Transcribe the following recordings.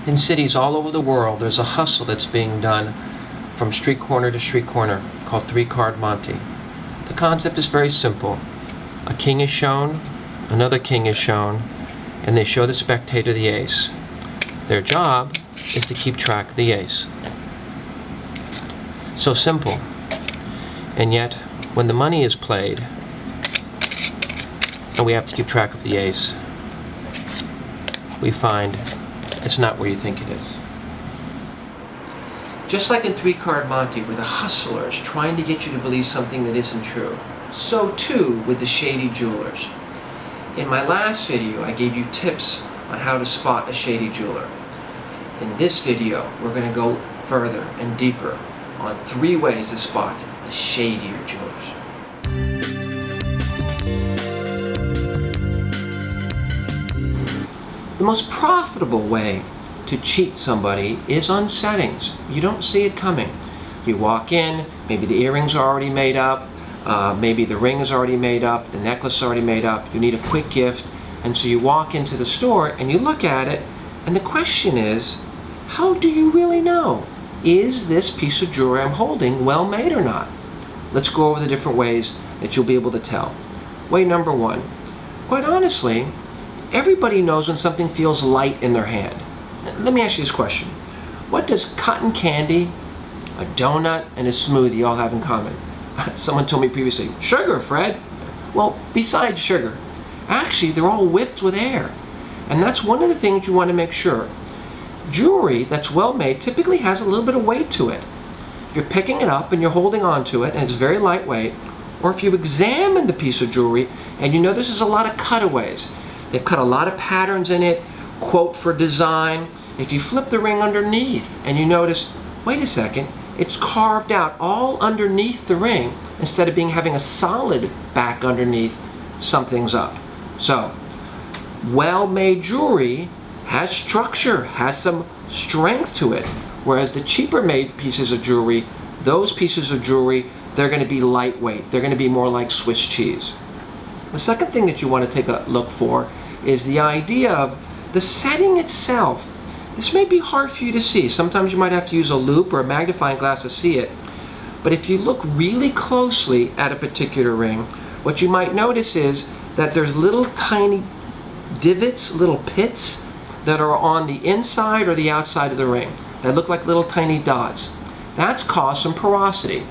In cities all over the world, there's a hustle that's being done from street corner to street corner called three-card Monte. The concept is very simple. A king is shown, another king is shown, and they show the spectator the ace. Their job is to keep track of the ace. So simple. And yet, when the money is played, and we have to keep track of the ace, we find it's not where you think it is. Just like in three-card Monte, where the hustler is trying to get you to believe something that isn't true, so too with the shady jewelers. In my last video, I gave you tips on how to spot a shady jeweler. In this video, we're going to go further and deeper on 3 ways to spot the shadier jewelers. The most profitable way to cheat somebody is on settings. You don't see it coming. You walk in, maybe the earrings are already made up, maybe the ring is already made up, the necklace is already made up, you need a quick gift, and so you walk into the store and you look at it, and the question is, how do you really know? Is this piece of jewelry I'm holding well made or not? Let's go over the different ways that you'll be able to tell. Way number 1. Quite honestly, everybody knows when something feels light in their hand. Let me ask you this question. What does cotton candy, a donut, and a smoothie all have in common? Someone told me previously, sugar, Fred. Well, besides sugar, actually they're all whipped with air. And that's one of the things you want to make sure. Jewelry that's well made typically has a little bit of weight to it. If you're picking it up and you're holding on to it and it's very lightweight, or if you examine the piece of jewelry and you notice there's a lot of cutaways. They've cut a lot of patterns in it, quote for design. If you flip the ring underneath and you notice, wait a second, it's carved out all underneath the ring instead of having a solid back underneath, something's up. So, well-made jewelry has structure, has some strength to it, whereas the cheaper made pieces of jewelry, those pieces of jewelry, they're going to be lightweight. They're going to be more like Swiss cheese. The second thing that you want to take a look for is the idea of the setting itself. This may be hard for you to see. Sometimes you might have to use a loupe or a magnifying glass to see it. But if you look really closely at a particular ring, what you might notice is that there's little tiny divots, little pits that are on the inside or the outside of the ring that look like little tiny dots. That's caused some porosity.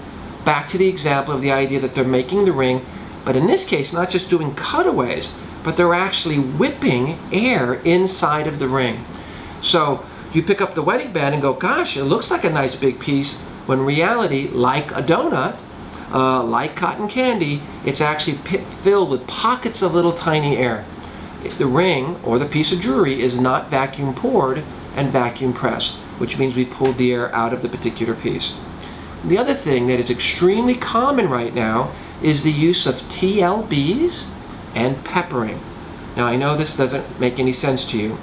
Back to the example of the idea that they're making the ring, but in this case, not just doing cutaways, but they're actually whipping air inside of the ring. So you pick up the wedding band and go, gosh, it looks like a nice big piece, when in reality, like a donut, like cotton candy, it's actually filled with pockets of little tiny air. The ring or the piece of jewelry is not vacuum poured and vacuum pressed, which means we pulled the air out of the particular piece. The other thing that is extremely common right now is the use of TLBs and peppering. Now I know this doesn't make any sense to you,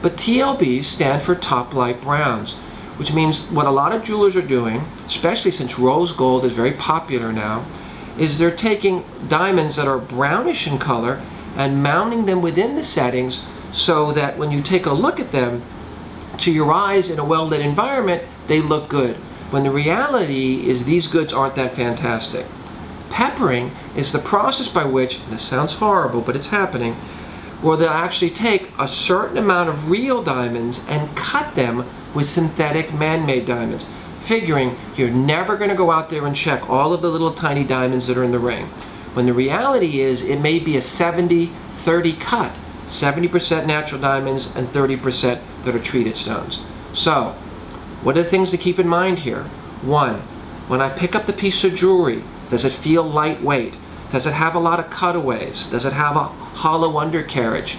but TLBs stand for top light browns, which means what a lot of jewelers are doing, especially since rose gold is very popular now, is they're taking diamonds that are brownish in color and mounting them within the settings so that when you take a look at them, to your eyes in a well-lit environment, they look good. When the reality is these goods aren't that fantastic. Peppering is the process by which, this sounds horrible, but it's happening, where they'll actually take a certain amount of real diamonds and cut them with synthetic man-made diamonds, figuring you're never going to go out there and check all of the little tiny diamonds that are in the ring. When the reality is it may be a 70-30 cut, 70% natural diamonds and 30% that are treated stones. So, what are the things to keep in mind here? 1, when I pick up the piece of jewelry, does it feel lightweight? Does it have a lot of cutaways? Does it have a hollow undercarriage?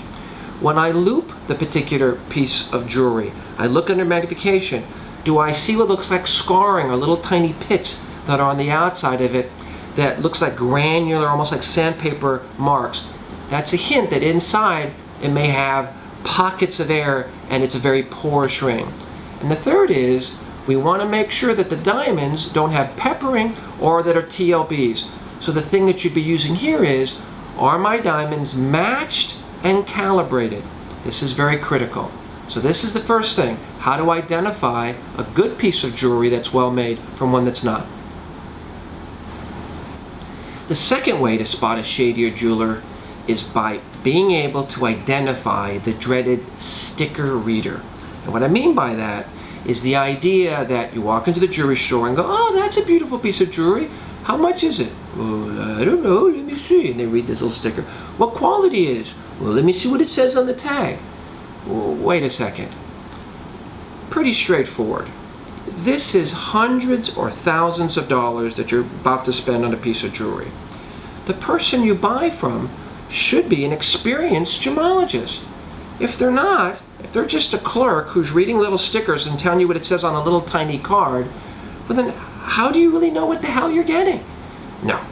When I loupe the particular piece of jewelry, I look under magnification. Do I see what looks like scarring or little tiny pits that are on the outside of it that looks like granular, almost like sandpaper marks? That's a hint that inside it may have pockets of air and it's a very porous ring. And the third is, we want to make sure that the diamonds don't have peppering or that are TLBs. So the thing that you'd be using here is, are my diamonds matched and calibrated? This is very critical. So this is the first thing, how to identify a good piece of jewelry that's well made from one that's not. The second way to spot a shadier jeweler is by being able to identify the dreaded sticker reader. And what I mean by that is the idea that you walk into the jewelry store and go, oh, that's a beautiful piece of jewelry. How much is it? Well, I don't know, let me see. And they read this little sticker. What quality is? Well, let me see what it says on the tag. Well, wait a second. Pretty straightforward. This is hundreds or thousands of dollars that you're about to spend on a piece of jewelry. The person you buy from should be an experienced gemologist. If they're not, if they're just a clerk who's reading little stickers and telling you what it says on a little tiny card, well then how do you really know what the hell you're getting? No.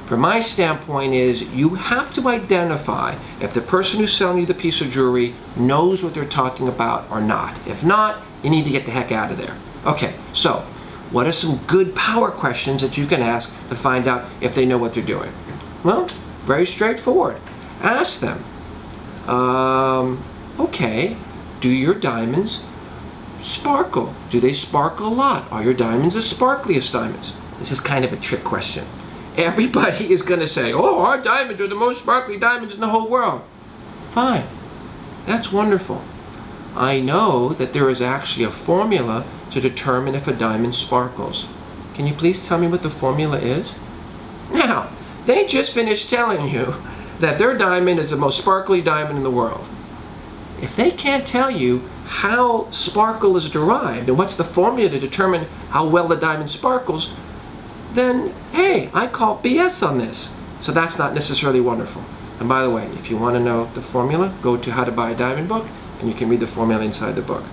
From my standpoint is you have to identify if the person who's selling you the piece of jewelry knows what they're talking about or not. If not, you need to get the heck out of there. Okay, so what are some good power questions that you can ask to find out if they know what they're doing? Well, very straightforward. Ask them, okay, do your diamonds sparkle? Do they sparkle a lot? Are your diamonds the sparkliest diamonds? This is kind of a trick question. Everybody is going to say, oh, our diamonds are the most sparkly diamonds in the whole world. Fine. That's wonderful. I know that there is actually a formula to determine if a diamond sparkles. Can you please tell me what the formula is? Now, they just finished telling you that their diamond is the most sparkly diamond in the world. If they can't tell you how sparkle is derived and what's the formula to determine how well the diamond sparkles, then, hey, I call BS on this. So that's not necessarily wonderful. And by the way, if you want to know the formula, go to How to Buy a Diamond book, and you can read the formula inside the book.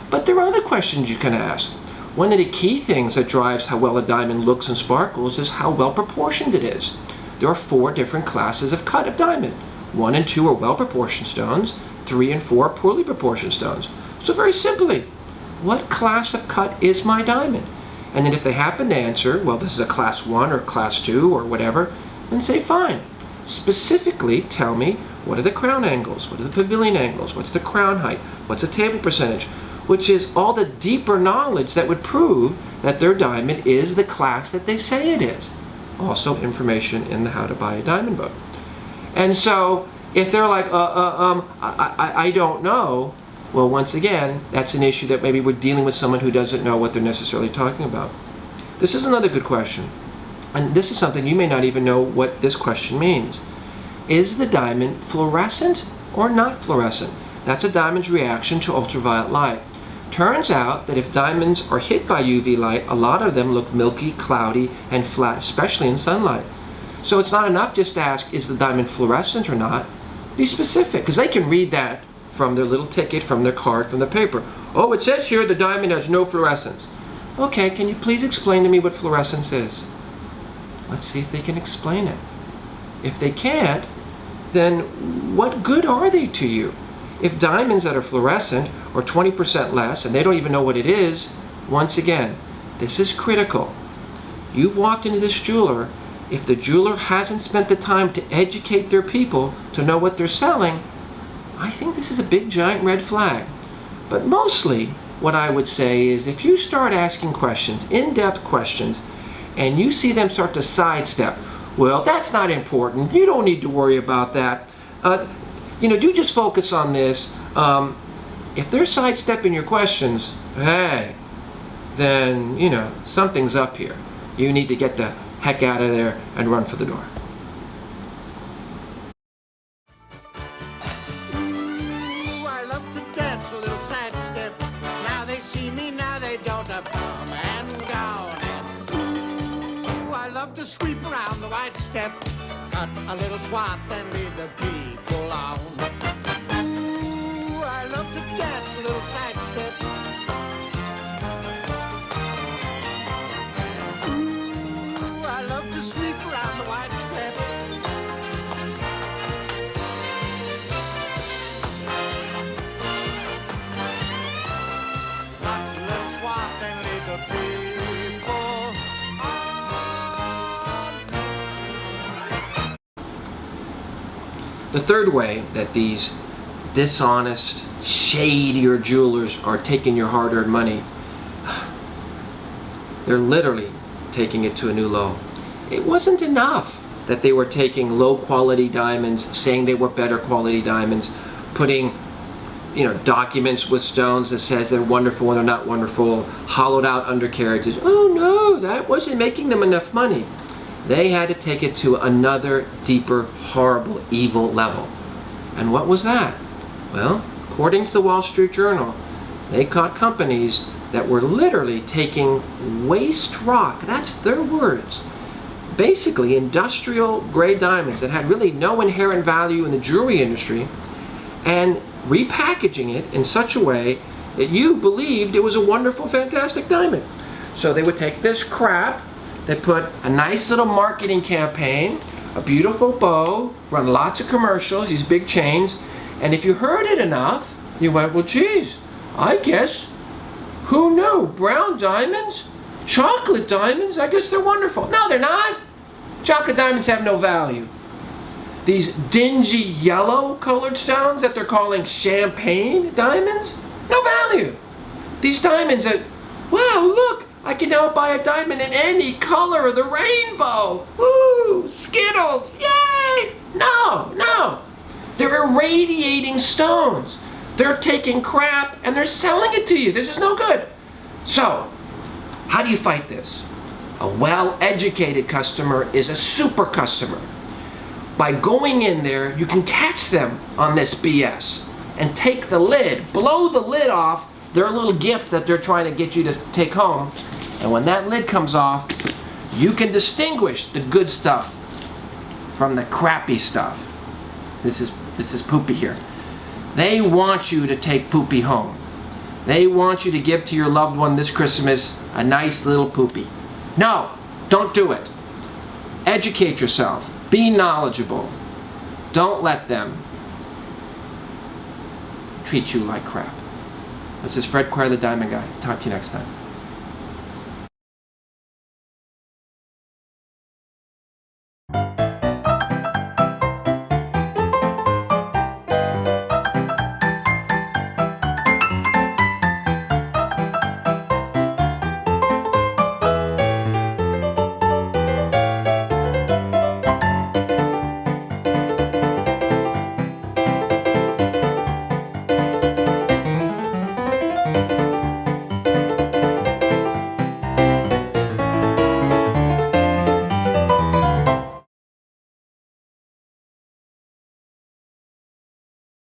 But there are other questions you can ask. One of the key things that drives how well a diamond looks and sparkles is how well proportioned it is. There are 4 different classes of cut of diamond. 1 and 2 are well-proportioned stones. 3 and 4 are poorly proportioned stones. So very simply, what class of cut is my diamond? And then if they happen to answer, well, this is a class 1 or class 2 or whatever, then say fine. Specifically tell me, what are the crown angles? What are the pavilion angles? What's the crown height? What's the table percentage? Which is all the deeper knowledge that would prove that their diamond is the class that they say it is. Also information in the How to Buy a Diamond book. And so if they're like, I don't know, well, once again, that's an issue that maybe we're dealing with someone who doesn't know what they're necessarily talking about. This is another good question. And this is something you may not even know what this question means. Is the diamond fluorescent or not fluorescent? That's a diamond's reaction to ultraviolet light. Turns out that if diamonds are hit by UV light, a lot of them look milky, cloudy, and flat, especially in sunlight. So it's not enough just to ask, is the diamond fluorescent or not? Be specific, because they can read that from their little ticket, from their card, from the paper. Oh, it says here the diamond has no fluorescence. Okay, can you please explain to me what fluorescence is? Let's see if they can explain it. If they can't, then what good are they to you? If diamonds that are fluorescent are 20% less and they don't even know what it is, once again, this is critical. You've walked into this jeweler. If the jeweler hasn't spent the time to educate their people to know what they're selling, I think this is a big giant red flag. But mostly what I would say is if you start asking questions, in-depth questions, and you see them start to sidestep, well, that's not important. You don't need to worry about that. You just focus on this. If they're sidestepping your questions, hey, then, something's up here. You need to get the heck out of there and run for the door. Ooh, I love to dance a little sidestep. Now they see me, now they don't have come and gone. And ooh, I love to sweep around the white step, cut a little swath and lead the people on. Ooh, I love to dance a little sidestep. Ooh, I love to sweep around the white step. Cut a little swath and lead the people on. The third way that these dishonest, shadier jewelers are taking your hard-earned money. They're literally taking it to a new low. It wasn't enough that they were taking low-quality diamonds, saying they were better quality diamonds, putting documents with stones that says they're wonderful when they're not wonderful, hollowed out undercarriages. Oh no, that wasn't making them enough money. They had to take it to another deeper, horrible, evil level. And what was that? Well, according to the Wall Street Journal, they caught companies that were literally taking waste rock, that's their words, basically industrial grade diamonds that had really no inherent value in the jewelry industry, and repackaging it in such a way that you believed it was a wonderful, fantastic diamond. So they would take this crap, they put a nice little marketing campaign, a beautiful bow, run lots of commercials, these big chains, and if you heard it enough, you went, well, geez, I guess, who knew? Brown diamonds? Chocolate diamonds? I guess they're wonderful. No, they're not. Chocolate diamonds have no value. These dingy yellow colored stones that they're calling champagne diamonds, no value. These diamonds that, wow, look, I can now buy a diamond in any color of the rainbow. Woo, Skittles, yay! No, no. They're irradiating stones. They're taking crap and they're selling it to you. This is no good. So, how do you fight this? A well-educated customer is a super customer. By going in there, you can catch them on this BS and take the lid, blow the lid off their little gift that they're trying to get you to take home. And when that lid comes off, you can distinguish the good stuff from the crappy stuff. This is poopy here. They want you to take poopy home. They want you to give to your loved one this Christmas a nice little poopy. No, don't do it. Educate yourself. Be knowledgeable. Don't let them treat you like crap. This is Fred Quire, the Diamond Guy. Talk to you next time.